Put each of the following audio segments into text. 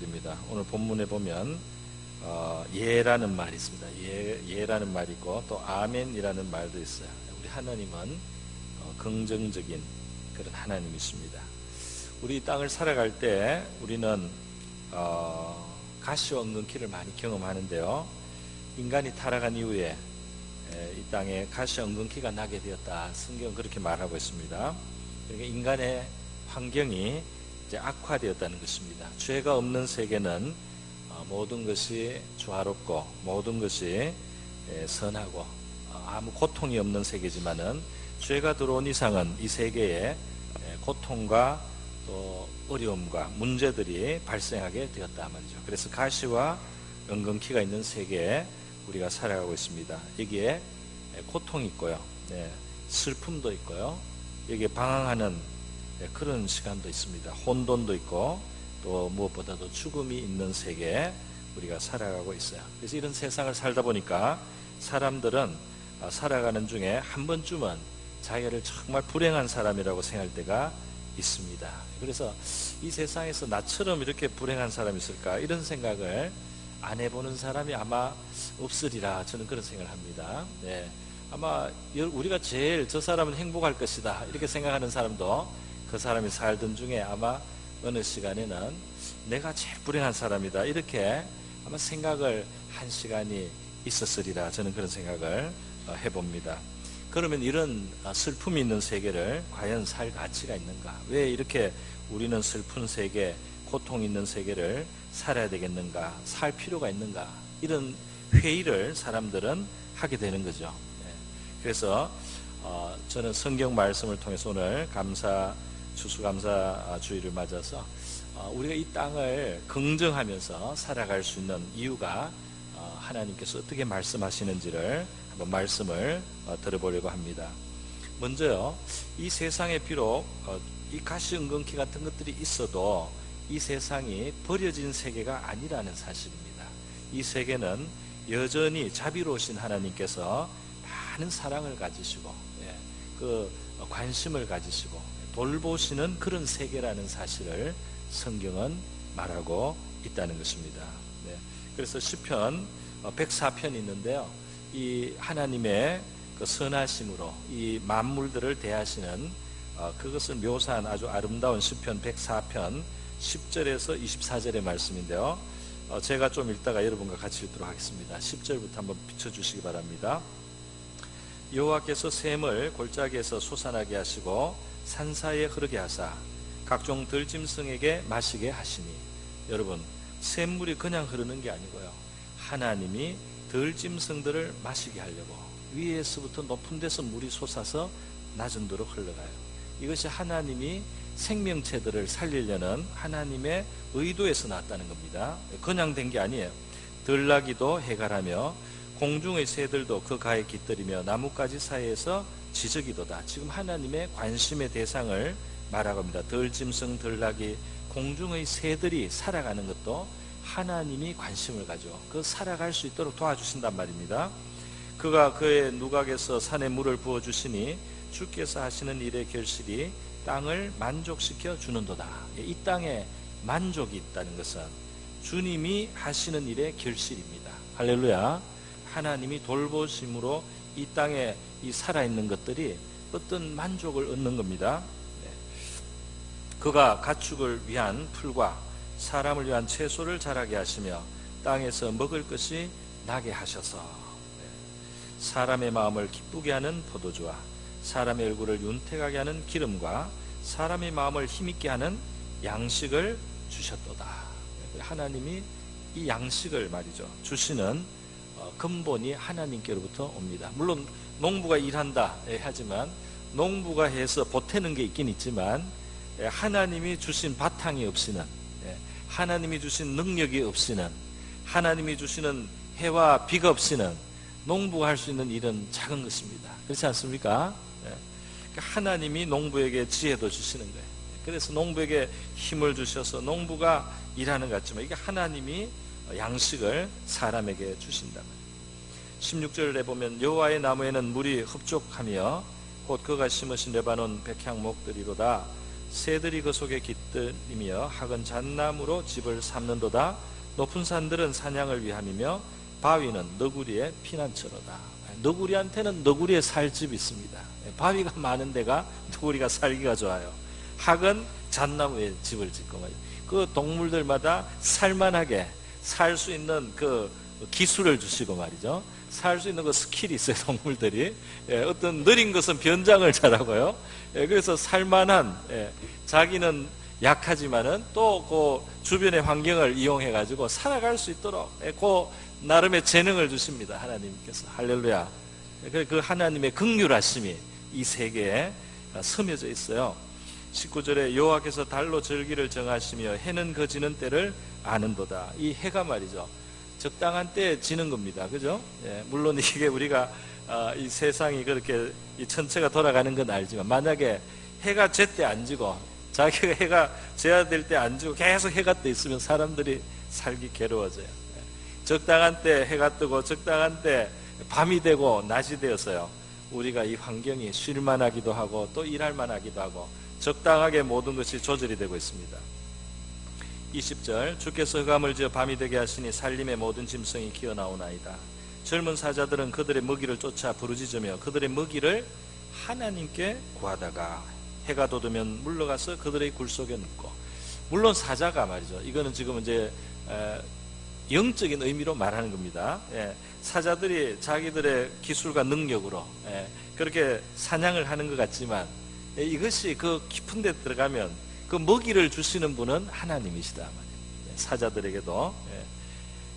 말씀드립니다. 오늘 본문에 보면 예라는 말이 있습니다. 예라는 말이 있고 또 아멘이라는 말도 있어요. 우리 하나님은 긍정적인 그런 하나님이십니다. 우리 땅을 살아갈 때 우리는 가시와 엉겅퀴를 많이 경험하는데요. 인간이 타락한 이후에 이 땅에 가시와 엉겅퀴가 나게 되었다. 성경은 그렇게 말하고 있습니다. 그러니까 인간의 환경이 이제 악화되었다는 것입니다. 죄가 없는 세계는 모든 것이 조화롭고 모든 것이 선하고 아무 고통이 없는 세계지만은 죄가 들어온 이상은 이 세계에 고통과 또 어려움과 문제들이 발생하게 되었다 말이죠. 그래서 가시와 엉겅퀴가 있는 세계에 우리가 살아가고 있습니다. 여기에 고통이 있고요, 슬픔도 있고요, 여기에 방황하는 그런 시간도 있습니다. 혼돈도 있고 또 무엇보다도 죽음이 있는 세계에 우리가 살아가고 있어요. 그래서 이런 세상을 살다 보니까 사람들은 살아가는 중에 한 번쯤은 자기를 정말 불행한 사람이라고 생각할 때가 있습니다. 그래서 이 세상에서 나처럼 이렇게 불행한 사람이 있을까, 이런 생각을 안 해보는 사람이 아마 없으리라 저는 그런 생각을 합니다. 아마 우리가 제일 저 사람은 행복할 것이다 이렇게 생각하는 사람도 그 사람이 살던 중에 아마 어느 시간에는 내가 제일 불행한 사람이다 이렇게 아마 생각을 한 시간이 있었으리라 저는 그런 생각을 해봅니다. 그러면 이런 슬픔이 있는 세계를 과연 살 가치가 있는가? 왜 이렇게 우리는 슬픈 세계, 고통 있는 세계를 살아야 되겠는가? 살 필요가 있는가? 이런 회의를 사람들은 하게 되는 거죠. 그래서 저는 성경 말씀을 통해서 오늘 추수감사주의를 맞아서 우리가 이 땅을 긍정하면서 살아갈 수 있는 이유가 하나님께서 어떻게 말씀하시는지를 한번 말씀을 들어보려고 합니다. 먼저요, 이 세상에 비록 이 가시 엉겅퀴 같은 것들이 있어도 이 세상이 버려진 세계가 아니라는 사실입니다. 이 세계는 여전히 자비로우신 하나님께서 많은 사랑을 가지시고 그 관심을 가지시고 돌보시는 그런 세계라는 사실을 성경은 말하고 있다는 것입니다. 그래서 시편 104편이 있는데요, 이 하나님의 그 선하심으로 이 만물들을 대하시는 그것을 묘사한 아주 아름다운 시편 104편 10절에서 24절의 말씀인데요, 제가 좀 읽다가 여러분과 같이 읽도록 하겠습니다. 10절부터 한번 비춰주시기 바랍니다. 여호와께서 샘을 골짜기에서 솟아나게 하시고 산사이에 흐르게 하사 각종 들짐승에게 마시게 하시니, 여러분, 샘물이 그냥 흐르는 게 아니고요, 하나님이 들짐승들을 마시게 하려고 위에서부터 높은 데서 물이 솟아서 낮은 데로 흘러가요. 이것이 하나님이 생명체들을 살리려는 하나님의 의도에서 나왔다는 겁니다. 그냥 된 게 아니에요. 들나귀도 해갈하며 공중의 새들도 그 가에 깃들이며 나뭇가지 사이에서 지저귀도다. 지금 하나님의 관심의 대상을 말하고 합니다. 들짐승, 들나귀, 공중의 새들이 살아가는 것도 하나님이 관심을 가지고 그 살아갈 수 있도록 도와주신단 말입니다. 그가 그의 누각에서 산에 물을 부어주시니 주께서 하시는 일의 결실이 땅을 만족시켜 주는도다. 이 땅에 만족이 있다는 것은 주님이 하시는 일의 결실입니다. 할렐루야. 하나님이 돌보심으로 이 땅에 이 살아있는 것들이 어떤 만족을 얻는 겁니다. 그가 가축을 위한 풀과 사람을 위한 채소를 자라게 하시며 땅에서 먹을 것이 나게 하셔서 사람의 마음을 기쁘게 하는 포도주와 사람의 얼굴을 윤택하게 하는 기름과 사람의 마음을 힘있게 하는 양식을 주셨도다. 하나님이 이 양식을 말이죠, 주시는 근본이 하나님께로부터 옵니다. 물론 농부가 일한다 하지만 농부가 해서 보태는 게 있긴 있지만 하나님이 주신 바탕이 없이는, 하나님이 주신 능력이 없이는, 하나님이 주시는 해와 비가 없이는 농부가 할 수 있는 일은 작은 것입니다. 그렇지 않습니까? 하나님이 농부에게 지혜도 주시는 거예요. 그래서 농부에게 힘을 주셔서 농부가 일하는 것 같지만 이게 하나님이 양식을 사람에게 주신다. 16절에 보면 여호와의 나무에는 물이 흡족하며 곧 그가 심으신 레바논 백향목들이로다. 새들이 그 속에 깃들이며 학은 잣나무로 집을 삼는도다. 높은 산들은 사냥을 위함이며 바위는 너구리의 피난처로다. 너구리한테는 너구리의 살 집이 있습니다. 바위가 많은 데가 너구리가 살기가 좋아요. 학은 잣나무에 집을 짓고 말이죠. 그 동물들마다 살만하게 살 수 있는 그 기술을 주시고 말이죠. 살 수 있는 그 스킬이 있어요, 동물들이. 어떤 느린 것은 변장을 잘하고요. 그래서 살만한, 자기는 약하지만은 또 그 주변의 환경을 이용해가지고 살아갈 수 있도록 그 나름의 재능을 주십니다, 하나님께서. 할렐루야. 그 하나님의 긍휼하심이 이 세계에 스며져 있어요. 19절에 여호와께서 달로 절기를 정하시며 해는 그 지는 때를 아는도다. 이 해가 말이죠, 적당한 때에 지는 겁니다. 그죠? 물론 이게 우리가 이 세상이 그렇게 이 전체가 돌아가는 건 알지만, 만약에 해가 제때 안 지고 자기가 해가 져야 될 때 안 지고 계속 해가 떠 있으면 사람들이 살기 괴로워져요. 적당한 때 해가 뜨고 적당한 때 밤이 되고 낮이 되었어요. 우리가 이 환경이 쉴만하기도 하고 또 일할만하기도 하고 적당하게 모든 것이 조절이 되고 있습니다. 20절, 주께서 흑암을 지어 밤이 되게 하시니 살림의 모든 짐승이 기어나오나이다. 젊은 사자들은 그들의 먹이를 쫓아 부르짖으며 그들의 먹이를 하나님께 구하다가 해가 돋으면 물러가서 그들의 굴 속에 눕고. 물론 사자가 말이죠, 이거는 지금 이제 영적인 의미로 말하는 겁니다. 사자들이 자기들의 기술과 능력으로 그렇게 사냥을 하는 것 같지만, 이것이 그 깊은 데 들어가면 그 먹이를 주시는 분은 하나님이시다. 사자들에게도.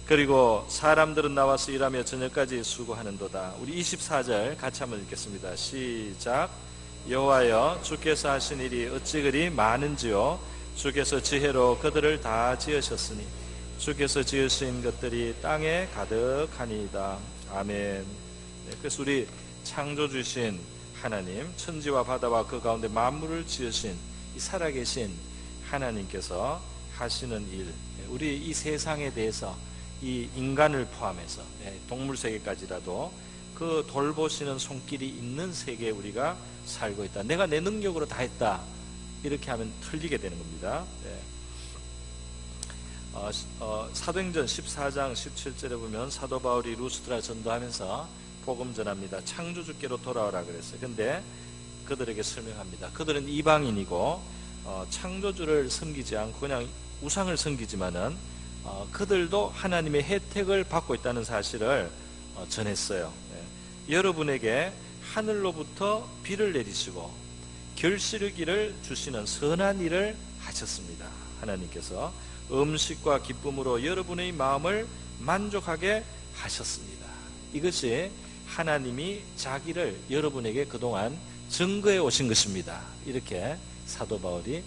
그리고 사람들은 나와서 일하며 저녁까지 수고하는도다. 우리 24절 같이 한번 읽겠습니다. 시작. 여호와여, 주께서 하신 일이 어찌 그리 많은지요. 주께서 지혜로 그들을 다 지으셨으니 주께서 지으신 것들이 땅에 가득하니이다. 아멘. 그래서 우리 창조주신 하나님, 천지와 바다와 그 가운데 만물을 지으신 이 살아계신 하나님께서 하시는 일, 우리 이 세상에 대해서 이 인간을 포함해서 동물 세계까지라도 그 돌보시는 손길이 있는 세계에 우리가 살고 있다. 내가 내 능력으로 다 했다, 이렇게 하면 틀리게 되는 겁니다. 사도행전 14장 17절에 보면 사도 바울이 루스드라 전도하면서 복음 전합니다. 창조주께로 돌아오라 그랬어요. 근데 그들에게 설명합니다. 그들은 이방인이고 창조주를 섬기지 않고 그냥 우상을 섬기지만은 그들도 하나님의 혜택을 받고 있다는 사실을 전했어요. 여러분에게 하늘로부터 비를 내리시고 결실기를 주시는 선한 일을 하셨습니다. 하나님께서 음식과 기쁨으로 여러분의 마음을 만족하게 하셨습니다. 이것이 하나님이 자기를 여러분에게 그동안 증거해 오신 것입니다. 이렇게 사도 바울이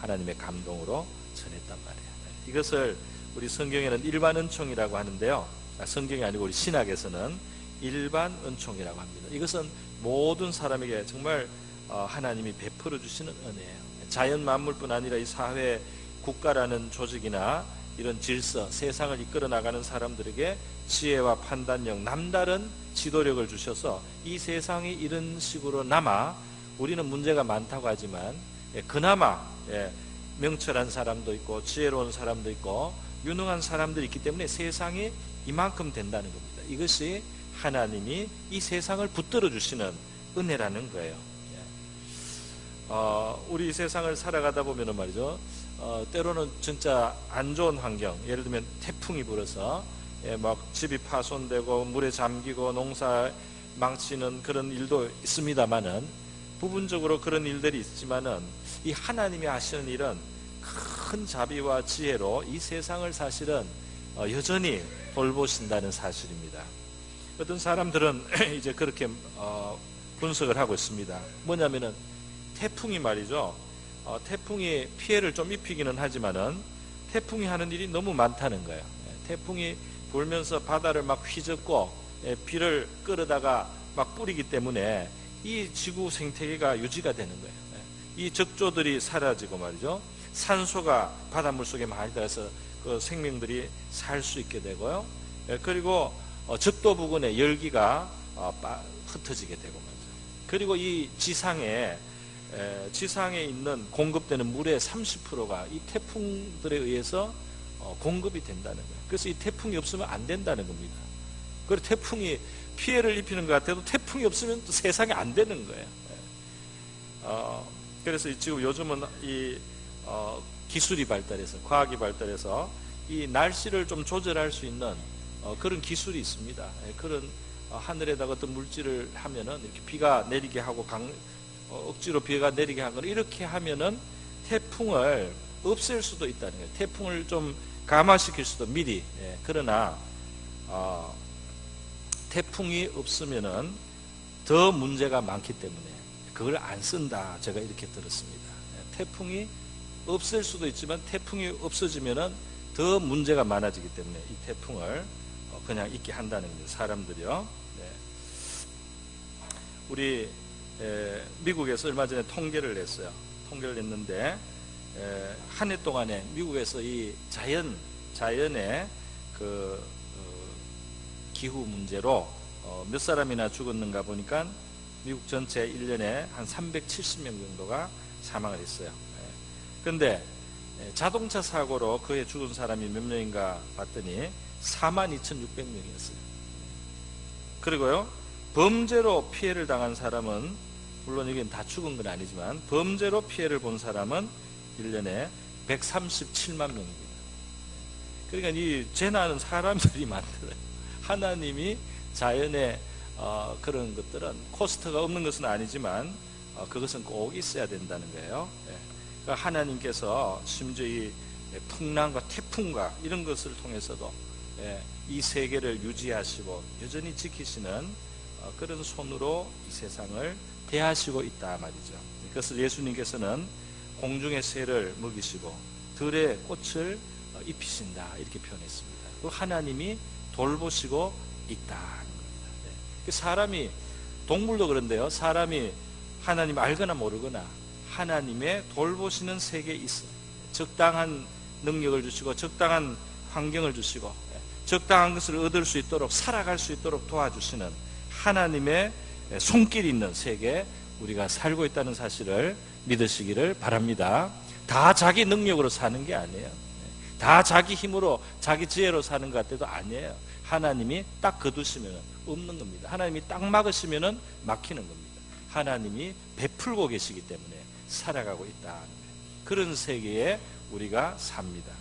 하나님의 감동으로 전했단 말이에요. 이것을 우리 성경에는 일반 은총이라고 하는데요, 성경이 아니고 우리 신학에서는 일반 은총이라고 합니다. 이것은 모든 사람에게 정말 하나님이 베풀어 주시는 은혜예요. 자연 만물뿐 아니라 이 사회, 국가라는 조직이나 이런 질서, 세상을 이끌어 나가는 사람들에게 지혜와 판단력, 남다른 지도력을 주셔서 이 세상이 이런 식으로 남아, 우리는 문제가 많다고 하지만 그나마 명철한 사람도 있고 지혜로운 사람도 있고 유능한 사람들이 있기 때문에 세상이 이만큼 된다는 겁니다. 이것이 하나님이 이 세상을 붙들어 주시는 은혜라는 거예요. 우리 세상을 살아가다 보면 말이죠, 때로는 진짜 안 좋은 환경, 예를 들면 태풍이 불어서 막 집이 파손되고 물에 잠기고 농사 망치는 그런 일도 있습니다만은, 부분적으로 그런 일들이 있지만은 이 하나님이 하시는 일은 큰 자비와 지혜로 이 세상을 사실은 여전히 돌보신다는 사실입니다. 어떤 사람들은 이제 그렇게 분석을 하고 있습니다. 뭐냐면은 태풍이 말이죠, 태풍이 피해를 좀 입히기는 하지만은 태풍이 하는 일이 너무 많다는 거예요. 태풍이 불면서 바다를 막 휘젓고 비를 끌어다가 막 뿌리기 때문에 이 지구 생태계가 유지가 되는 거예요. 이 적조들이 사라지고 말이죠, 산소가 바닷물 속에 많이 들어서 그 생명들이 살 수 있게 되고요. 그리고 적도 부근에 열기가 흩어지게 되고 말이죠. 그리고 이 지상에 지상에 있는 공급되는 물의 30%가 이 태풍들에 의해서 공급이 된다는 거예요. 그래서 이 태풍이 없으면 안 된다는 겁니다. 그리고 태풍이 피해를 입히는 것 같아도 태풍이 없으면 또 세상에 안 되는 거예요. 그래서 지금 요즘은 이 기술이 발달해서, 과학이 발달해서 이 날씨를 좀 조절할 수 있는 그런 기술이 있습니다. 그런 하늘에다가 어떤 물질을 하면은 이렇게 비가 내리게 하고 억지로 비가 내리게 하거나 이렇게 하면은 태풍을 없앨 수도 있다는 거예요. 태풍을 좀 감화시킬 수도 미리. 그러나 태풍이 없으면은 더 문제가 많기 때문에 그걸 안 쓴다. 제가 이렇게 들었습니다. 태풍이 없을 수도 있지만 태풍이 없어지면은 더 문제가 많아지기 때문에 이 태풍을 그냥 있게 한다는 거예요. 사람들이요. 우리 미국에서 얼마 전에 통계를 냈어요. 통계를 냈는데 한 해 동안에 미국에서 이 자연의 그 기후 문제로 몇 사람이나 죽었는가 보니까 미국 전체 1년에 한 370명 정도가 사망을 했어요. 그런데 자동차 사고로 그해 죽은 사람이 몇 명인가 봤더니 42,600명이었어요. 그리고요, 범죄로 피해를 당한 사람은, 물론 여기는 다 죽은 건 아니지만 범죄로 피해를 본 사람은 1년에 137만 명입니다. 그러니까 이 재난은 사람들이 만들어요. 하나님이 자연의 그런 것들은 코스트가 없는 것은 아니지만 그것은 꼭 있어야 된다는 거예요. 그러니까 하나님께서 심지어 이 풍랑과 태풍과 이런 것을 통해서도 이 세계를 유지하시고 여전히 지키시는 그런 손으로 이 세상을 대하시고 있다 말이죠. 그래서 예수님께서는 공중의 새를 먹이시고 들의 꽃을 입히신다 이렇게 표현했습니다. 그 하나님이 돌보시고 있다는 겁니다. 사람이, 동물도 그런데요, 사람이 하나님 알거나 모르거나 하나님의 돌보시는 세계에 있어요. 적당한 능력을 주시고 적당한 환경을 주시고 적당한 것을 얻을 수 있도록, 살아갈 수 있도록 도와주시는 하나님의 손길이 있는 세계에 우리가 살고 있다는 사실을 믿으시기를 바랍니다. 다 자기 능력으로 사는 게 아니에요. 다 자기 힘으로, 자기 지혜로 사는 것 같아도 아니에요. 하나님이 딱 거두시면 없는 겁니다. 하나님이 딱 막으시면 막히는 겁니다. 하나님이 베풀고 계시기 때문에 살아가고 있다. 그런 세계에 우리가 삽니다.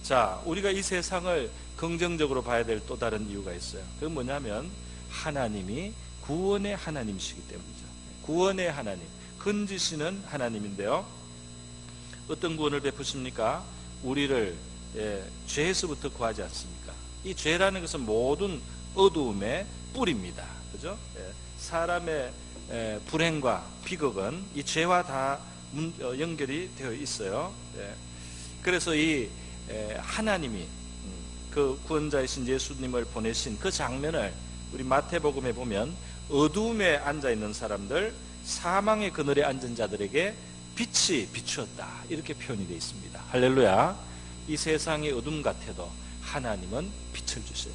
자, 우리가 이 세상을 긍정적으로 봐야 될 또 다른 이유가 있어요. 그건 뭐냐면 하나님이 구원의 하나님이시기 때문이죠. 구원의 하나님, 건지시는 하나님인데요. 어떤 구원을 베푸십니까? 우리를 죄에서부터 구하지 않습니까? 이 죄라는 것은 모든 어두움의 뿌리입니다. 그죠? 사람의 불행과 비극은 이 죄와 다 연결이 되어 있어요. 그래서 이 하나님이 그 구원자이신 예수님을 보내신 그 장면을 우리 마태복음에 보면 어두움에 앉아있는 사람들, 사망의 그늘에 앉은 자들에게 빛이 비추었다 이렇게 표현이 되어 있습니다. 할렐루야. 이 세상의 어둠 같아도 하나님은 빛을 주세요.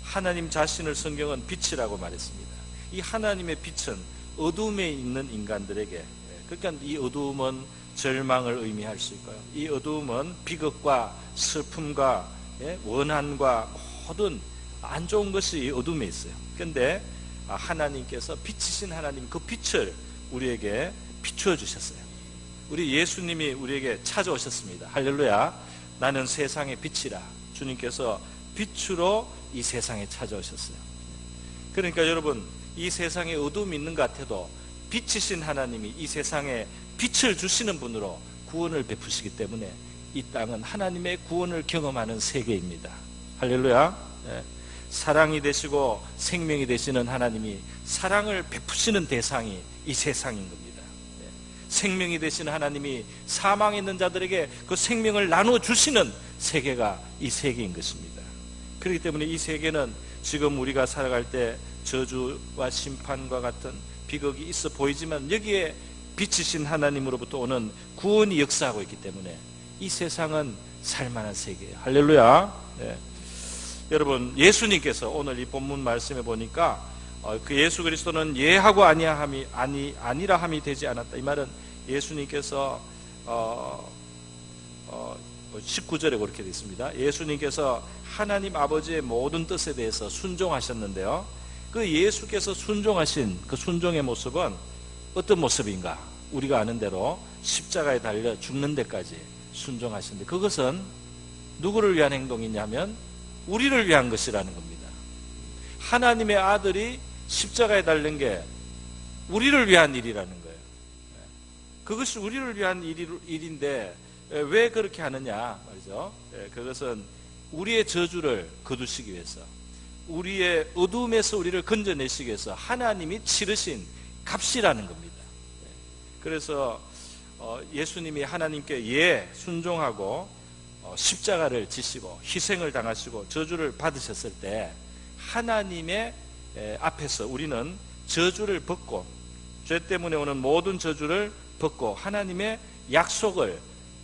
하나님 자신을 성경은 빛이라고 말했습니다. 이 하나님의 빛은 어둠에 있는 인간들에게, 그러니까 이 어두움은 절망을 의미할 수 있고요, 이 어두움은 비극과 슬픔과 원한과 모든 안 좋은 것이 이 어둠에 있어요. 그런데 하나님께서 빛이신 하나님, 그 빛을 우리에게 비추어 주셨어요. 우리 예수님이 우리에게 찾아오셨습니다. 할렐루야. 나는 세상의 빛이라. 주님께서 빛으로 이 세상에 찾아오셨어요. 그러니까 여러분, 이 세상에 어둠이 있는 것 같아도 빛이신 하나님이 이 세상에 빛을 주시는 분으로 구원을 베푸시기 때문에 이 땅은 하나님의 구원을 경험하는 세계입니다. 할렐루야. 사랑이 되시고 생명이 되시는 하나님이 사랑을 베푸시는 대상이 이 세상인 겁니다. 생명이 되시는 하나님이 사망에 있는 자들에게 그 생명을 나눠주시는 세계가 이 세계인 것입니다. 그렇기 때문에 이 세계는 지금 우리가 살아갈 때 저주와 심판과 같은 비극이 있어 보이지만 여기에 빛이신 하나님으로부터 오는 구원이 역사하고 있기 때문에 이 세상은 살만한 세계예요. 할렐루야. 여러분, 예수님께서 오늘 이 본문 말씀에 보니까 그 예수 그리스도는 예하고 아니라 함이 되지 않았다. 이 말은 예수님께서 19절에 그렇게 되어 있습니다. 예수님께서 하나님 아버지의 모든 뜻에 대해서 순종하셨는데요, 그 예수께서 순종하신 그 순종의 모습은 어떤 모습인가? 우리가 아는 대로 십자가에 달려 죽는 데까지 순종하셨는데, 그것은 누구를 위한 행동이냐면 우리를 위한 것이라는 겁니다. 하나님의 아들이 십자가에 달린 게 우리를 위한 일이라는 거예요. 그것이 우리를 위한 일인데 왜 그렇게 하느냐 말이죠. 그것은 우리의 저주를 거두시기 위해서, 우리의 어두움에서 우리를 건져내시기 위해서 하나님이 치르신 값이라는 겁니다. 그래서 예수님이 하나님께 순종하고 십자가를 지시고 희생을 당하시고 저주를 받으셨을 때 하나님의 앞에서 우리는 저주를 벗고, 죄 때문에 오는 모든 저주를 벗고 하나님의 약속을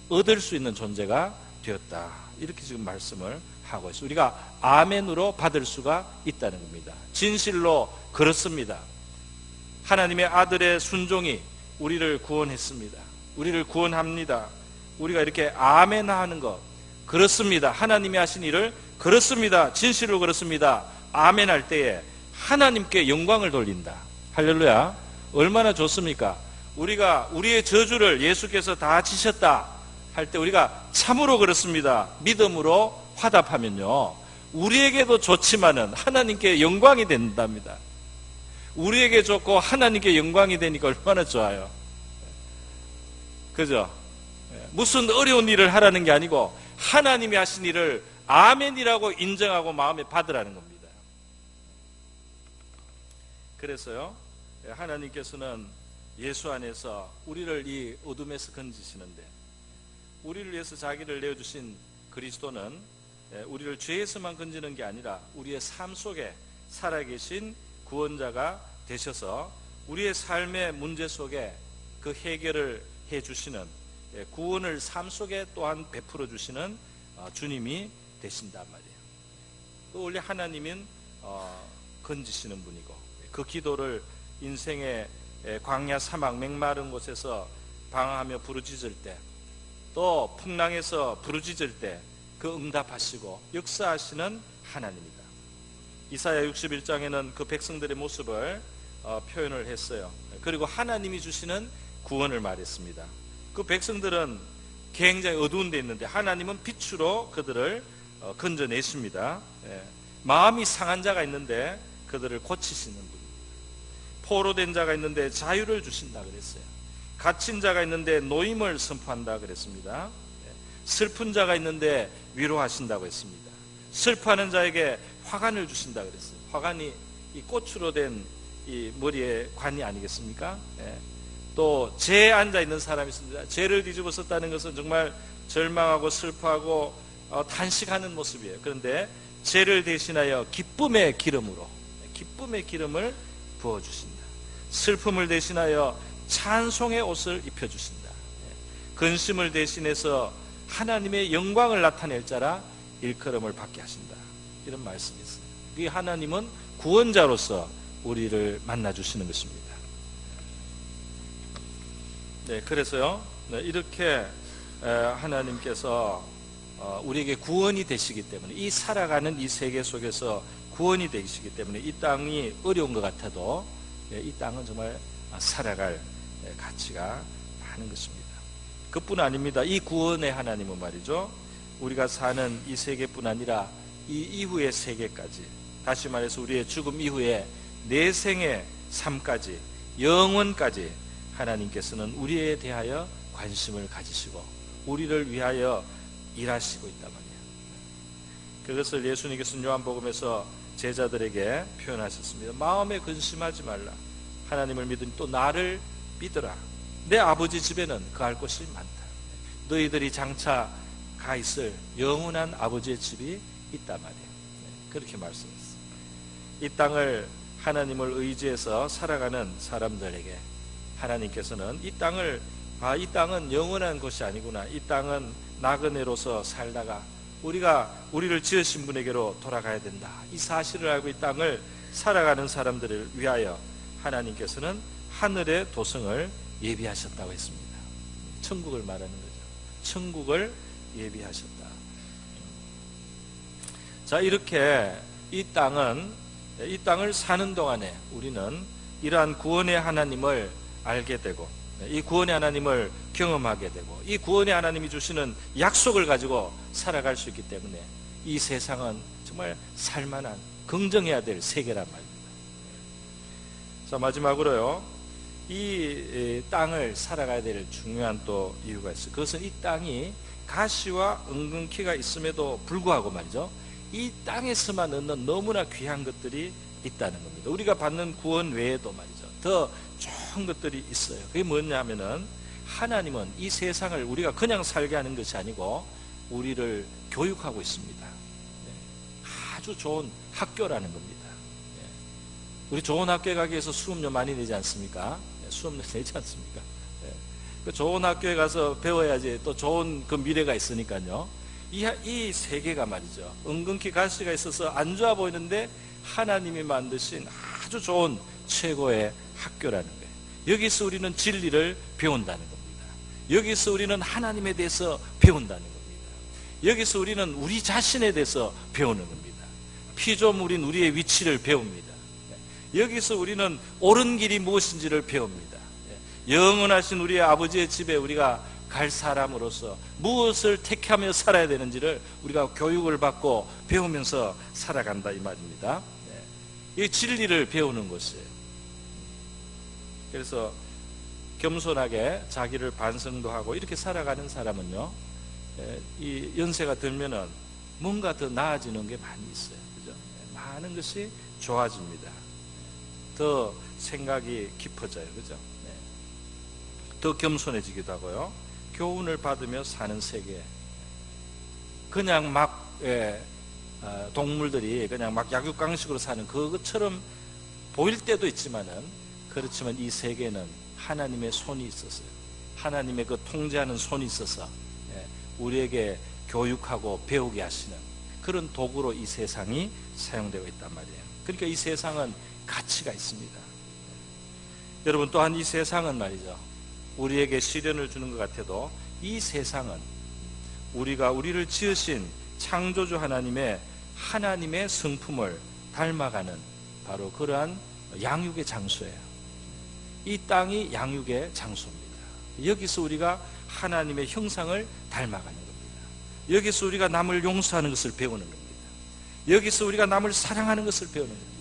얻을 수 있는 존재가 되었다. 이렇게 지금 말씀을 하고 있어요. 우리가 아멘으로 받을 수가 있다는 겁니다. 진실로 그렇습니다. 하나님의 아들의 순종이 우리를 구원했습니다. 우리를 구원합니다. 우리가 이렇게 아멘하는 것, 그렇습니다. 하나님이 하신 일을 그렇습니다. 진실로 그렇습니다. 아멘할 때에 하나님께 영광을 돌린다. 할렐루야. 얼마나 좋습니까? 우리가 우리의 저주를 예수께서 다 지셨다 할 때 우리가 참으로 그렇습니다, 믿음으로 화답하면요, 우리에게도 좋지만은 하나님께 영광이 된답니다. 우리에게 좋고 하나님께 영광이 되니까 얼마나 좋아요. 그죠? 무슨 어려운 일을 하라는 게 아니고 하나님이 하신 일을 아멘이라고 인정하고 마음에 받으라는 겁니다. 그래서요, 하나님께서는 예수 안에서 우리를 이 어둠에서 건지시는데, 우리를 위해서 자기를 내어주신 그리스도는 우리를 죄에서만 건지는 게 아니라 우리의 삶 속에 살아계신 구원자가 되셔서 우리의 삶의 문제 속에 그 해결을 해주시는, 구원을 삶 속에 또한 베풀어 주시는 주님이 되신단 말이에요. 원래 하나님은 건지시는 분이고, 그 기도를 인생의 광야 사막 맹마른 곳에서 방황하며 부르짖을 때, 또 풍랑에서 부르짖을 때 그 응답하시고 역사하시는 하나님이다. 이사야 61장에는 그 백성들의 모습을 표현을 했어요. 그리고 하나님이 주시는 구원을 말했습니다. 그 백성들은 굉장히 어두운 데 있는데 하나님은 빛으로 그들을 건져내십니다. 마음이 상한 자가 있는데 그들을 고치시는 분입니다. 포로된 자가 있는데 자유를 주신다 그랬어요. 갇힌 자가 있는데 노임을 선포한다 그랬습니다. 슬픈 자가 있는데 위로하신다고 했습니다. 슬퍼하는 자에게 화관을 주신다 그랬어요. 화관이 이 꽃으로 된 이 머리에 관이 아니겠습니까? 또 죄에 앉아 있는 사람이 있습니다. 죄를 뒤집어 썼다는 것은 정말 절망하고 슬퍼하고 탄식하는 모습이에요. 그런데 죄를 대신하여 기쁨의 기름으로, 기쁨의 기름을 부어주신다. 슬픔을 대신하여 찬송의 옷을 입혀주신다. 근심을 대신해서 하나님의 영광을 나타낼 자라 일컬음을 받게 하신다. 이런 말씀이 있어요. 이 하나님은 구원자로서 우리를 만나주시는 것입니다. 그래서요, 이렇게 하나님께서 우리에게 구원이 되시기 때문에, 이 살아가는 이 세계 속에서 구원이 되시기 때문에 이 땅이 어려운 것 같아도 이 땅은 정말 살아갈 가치가 많은 것입니다. 그뿐 아닙니다. 이 구원의 하나님은 말이죠, 우리가 사는 이 세계뿐 아니라 이 이후의 세계까지, 다시 말해서 우리의 죽음 이후에 내생의 삶까지, 영원까지 하나님께서는 우리에 대하여 관심을 가지시고 우리를 위하여 일하시고 있단 말이에요. 그것을 예수님께서는 요한복음에서 제자들에게 표현하셨습니다. 마음에 근심하지 말라. 하나님을 믿으니 또 나를 믿으라. 내 아버지 집에는 거할 곳이 많다. 너희들이 장차 가 있을 영원한 아버지의 집이 있단 말이에요. 그렇게 말씀했어요. 이 땅을 하나님을 의지해서 살아가는 사람들에게 하나님께서는 이 땅은 영원한 곳이 아니구나, 이 땅은 나그네로서 살다가 우리가 우리를 지으신 분에게로 돌아가야 된다. 이 사실을 알고 이 땅을 살아가는 사람들을 위하여 하나님께서는 하늘의 도성을 예비하셨다고 했습니다. 천국을 말하는 거죠. 천국을 예비하셨다. 자, 이렇게 이 땅을 사는 동안에 우리는 이러한 구원의 하나님을 알게 되고, 이 구원의 하나님을 경험하게 되고, 이 구원의 하나님이 주시는 약속을 가지고 살아갈 수 있기 때문에 이 세상은 정말 살만한, 긍정해야 될 세계란 말입니다. 자, 마지막으로요, 이 땅을 살아가야 될 중요한 또 이유가 있어요. 그것은 이 땅이 가시와 은근키가 있음에도 불구하고 말이죠, 이 땅에서만 얻는 너무나 귀한 것들이 있다는 겁니다. 우리가 받는 구원 외에도 말이죠, 더 좋은 것들이 있어요. 그게 뭐냐 하면은, 하나님은 이 세상을 우리가 그냥 살게 하는 것이 아니고 우리를 교육하고 있습니다. 아주 좋은 학교라는 겁니다. 우리 좋은 학교에 가기 위해서 수업료 많이 내지 않습니까? 수업료 내지 않습니까? 그 좋은 학교에 가서 배워야지 또 좋은 그 미래가 있으니까요. 이 세계가 말이죠, 은근히 가시가 있어서 안 좋아 보이는데 하나님이 만드신 아주 좋은 최고의 학교라는 거예요. 여기서 우리는 진리를 배운다는 겁니다. 여기서 우리는 하나님에 대해서 배운다는 겁니다. 여기서 우리는 우리 자신에 대해서 배우는 겁니다. 피조물인 우리의 위치를 배웁니다. 여기서 우리는 옳은 길이 무엇인지를 배웁니다. 영원하신 우리의 아버지의 집에 우리가 갈 사람으로서 무엇을 택하며 살아야 되는지를 우리가 교육을 받고 배우면서 살아간다 이 말입니다. 이 진리를 배우는 것이에요. 그래서 겸손하게 자기를 반성도 하고 이렇게 살아가는 사람은요, 이 연세가 들면은 뭔가 더 나아지는 게 많이 있어요. 그죠? 많은 것이 좋아집니다. 더 생각이 깊어져요. 그죠? 더 겸손해지기도 하고요. 교훈을 받으며 사는 세계. 그냥 막 동물들이 그냥 막 약육강식으로 사는 그것처럼 보일 때도 있지만은, 그렇지만 이 세계는 하나님의 손이 있었어요. 하나님의 그 통제하는 손이 있어서 우리에게 교육하고 배우게 하시는 그런 도구로 이 세상이 사용되고 있단 말이에요. 그러니까 이 세상은 가치가 있습니다. 여러분, 또한 이 세상은 말이죠, 우리에게 시련을 주는 것 같아도 이 세상은 우리가 우리를 지으신 창조주 하나님의 성품을 닮아가는 바로 그러한 양육의 장소예요. 이 땅이 양육의 장소입니다. 여기서 우리가 하나님의 형상을 닮아가는 겁니다. 여기서 우리가 남을 용서하는 것을 배우는 겁니다. 여기서 우리가 남을 사랑하는 것을 배우는 겁니다.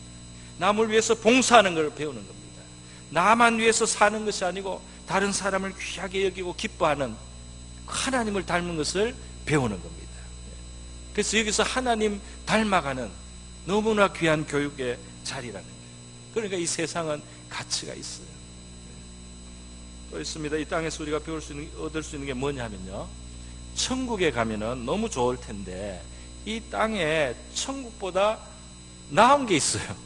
남을 위해서 봉사하는 것을 배우는 겁니다. 나만 위해서 사는 것이 아니고 다른 사람을 귀하게 여기고 기뻐하는 하나님을 닮은 것을 배우는 겁니다. 그래서 여기서 하나님 닮아가는 너무나 귀한 교육의 자리라는 거예요. 그러니까 이 세상은 가치가 있어요. 또 있습니다. 이 땅에서 우리가 얻을 수 있는 게 뭐냐면요, 천국에 가면은 너무 좋을 텐데 이 땅에 천국보다 나은 게 있어요.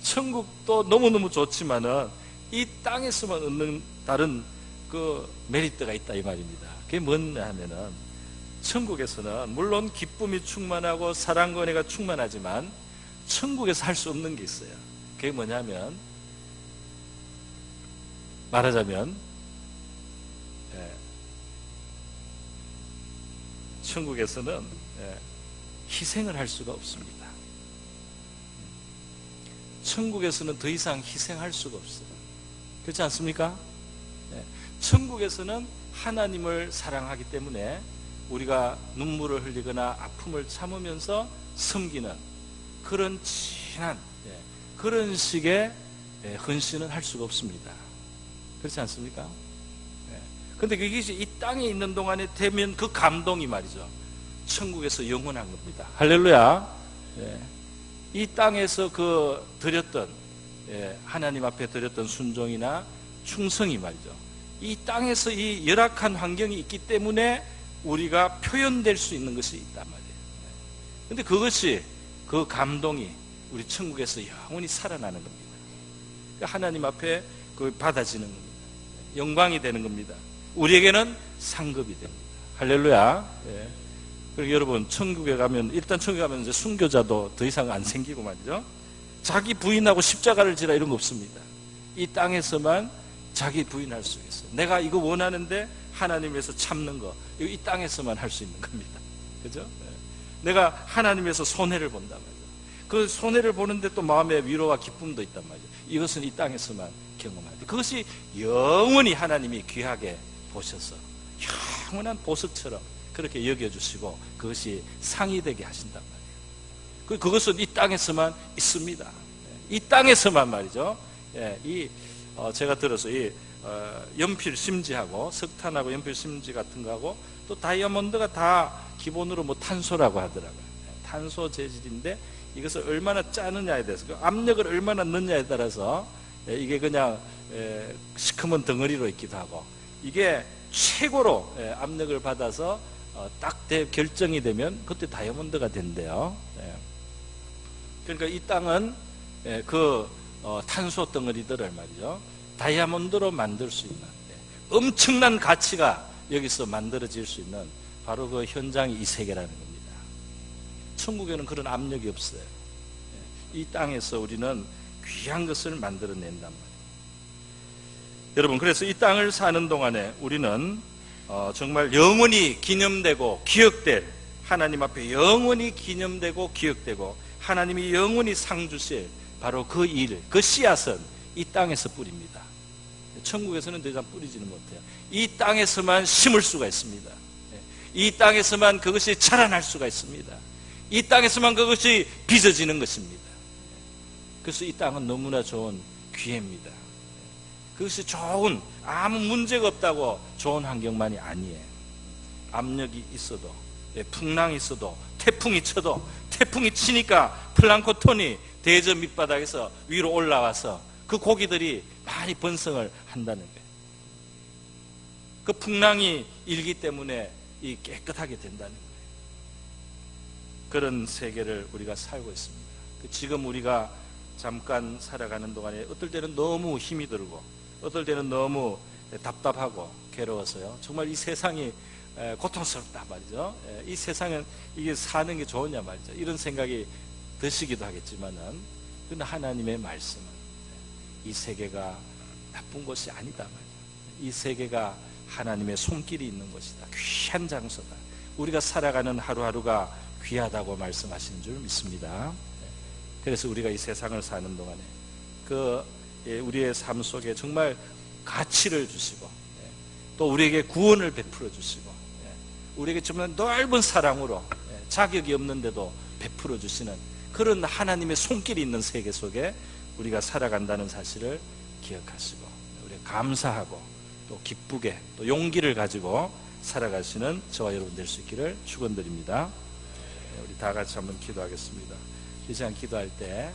천국도 너무너무 좋지만은 이 땅에서만 얻는 다른 그 메리트가 있다 이 말입니다. 그게 뭐냐 하면은, 천국에서는 물론 기쁨이 충만하고 사랑과 은혜가 충만하지만 천국에서 할 수 없는 게 있어요. 그게 뭐냐면, 말하자면 천국에서는 희생을 할 수가 없습니다. 천국에서는 더 이상 희생할 수가 없어요. 그렇지 않습니까? 천국에서는 하나님을 사랑하기 때문에 우리가 눈물을 흘리거나 아픔을 참으면서 섬기는 그런 진한 그런 식의 헌신은 할 수가 없습니다. 그렇지 않습니까? 그런데 그것이 이 땅에 있는 동안에 되면 그 감동이 말이죠, 천국에서 영원한 겁니다. 할렐루야. 이 땅에서 그 드렸던 하나님 앞에 드렸던 순종이나 충성이 말이죠, 이 땅에서 이 열악한 환경이 있기 때문에 우리가 표현될 수 있는 것이 있단 말이에요. 그런데 그것이, 그 감동이 우리 천국에서 영원히 살아나는 겁니다. 하나님 앞에 그 받아지는 겁니다. 영광이 되는 겁니다. 우리에게는 상급이 됩니다. 할렐루야. 그리고 여러분, 천국에 가면, 일단 천국에 가면 이제 순교자도 더 이상 안 생기고 말이죠. 자기 부인하고 십자가를 지라 이런 거 없습니다. 이 땅에서만 자기 부인할 수 있어요. 내가 이거 원하는데 하나님에서 참는 거, 이거 이 땅에서만 할 수 있는 겁니다. 그죠? 내가 하나님에서 손해를 본단 말이죠. 그 손해를 보는데 또 마음의 위로와 기쁨도 있단 말이죠. 이것은 이 땅에서만 경험할 때, 그것이 영원히 하나님이 귀하게 보셔서 영원한 보석처럼 그렇게 여겨주시고 그것이 상이 되게 하신단 말이에요. 그것은 이 땅에서만 있습니다. 이 땅에서만 말이죠. 제가 들어서 연필 심지하고 석탄하고 연필 심지 같은 거하고 또 다이아몬드가 다 기본으로 뭐 탄소라고 하더라고요. 탄소 재질인데 이것을 얼마나 짜느냐에 대해서, 그 압력을 얼마나 넣느냐에 따라서 이게 그냥 시커먼 덩어리로 있기도 하고, 이게 최고로 압력을 받아서 딱 결정이 되면 그때 다이아몬드가 된대요. 그러니까 이 땅은 그 탄소 덩어리들을 말이죠, 다이아몬드로 만들 수 있는 엄청난 가치가 여기서 만들어질 수 있는 바로 그 현장이 이 세계라는 겁니다. 천국에는 그런 압력이 없어요. 이 땅에서 우리는 귀한 것을 만들어낸단 말이에요. 여러분, 그래서 이 땅을 사는 동안에 우리는 정말 영원히 기념되고 기억될, 하나님 앞에 영원히 기념되고 기억되고 하나님이 영원히 상 주실 바로 그 일, 그 씨앗은 이 땅에서 뿌립니다. 천국에서는 더 이상 뿌리지는 못해요. 이 땅에서만 심을 수가 있습니다. 이 땅에서만 그것이 자라날 수가 있습니다. 이 땅에서만 그것이 빚어지는 것입니다. 그래서 이 땅은 너무나 좋은 기회입니다. 그것이 좋은, 아무 문제가 없다고 좋은 환경만이 아니에요. 압력이 있어도, 풍랑이 있어도, 태풍이 쳐도, 태풍이 치니까 플랑크톤이 대저 밑바닥에서 위로 올라와서 그 고기들이 많이 번성을 한다는 거예요. 그 풍랑이 일기 때문에 이 깨끗하게 된다는 거예요. 그런 세계를 우리가 살고 있습니다. 지금 우리가 잠깐 살아가는 동안에 어떨 때는 너무 힘이 들고 어떨 때는 너무 답답하고 괴로워서요, 정말 이 세상이 고통스럽다 말이죠. 이 세상은 이게 사는 게 좋으냐 말이죠. 이런 생각이 드시기도 하겠지만은, 그런데 하나님의 말씀은 이 세계가 나쁜 것이 아니다 말이죠. 이 세계가 하나님의 손길이 있는 것이다. 귀한 장소다. 우리가 살아가는 하루하루가 귀하다고 말씀하시는 줄 믿습니다. 그래서 우리가 이 세상을 사는 동안에 우리의 삶 속에 정말 가치를 주시고 또 우리에게 구원을 베풀어 주시고 우리에게 정말 넓은 사랑으로 자격이 없는데도 베풀어 주시는 그런 하나님의 손길이 있는 세계 속에 우리가 살아간다는 사실을 기억하시고 우리가 감사하고 또 기쁘게 또 용기를 가지고 살아가시는 저와 여러분 될 수 있기를 축원드립니다. 우리 다 같이 한번 기도하겠습니다. 이 시간 기도할 때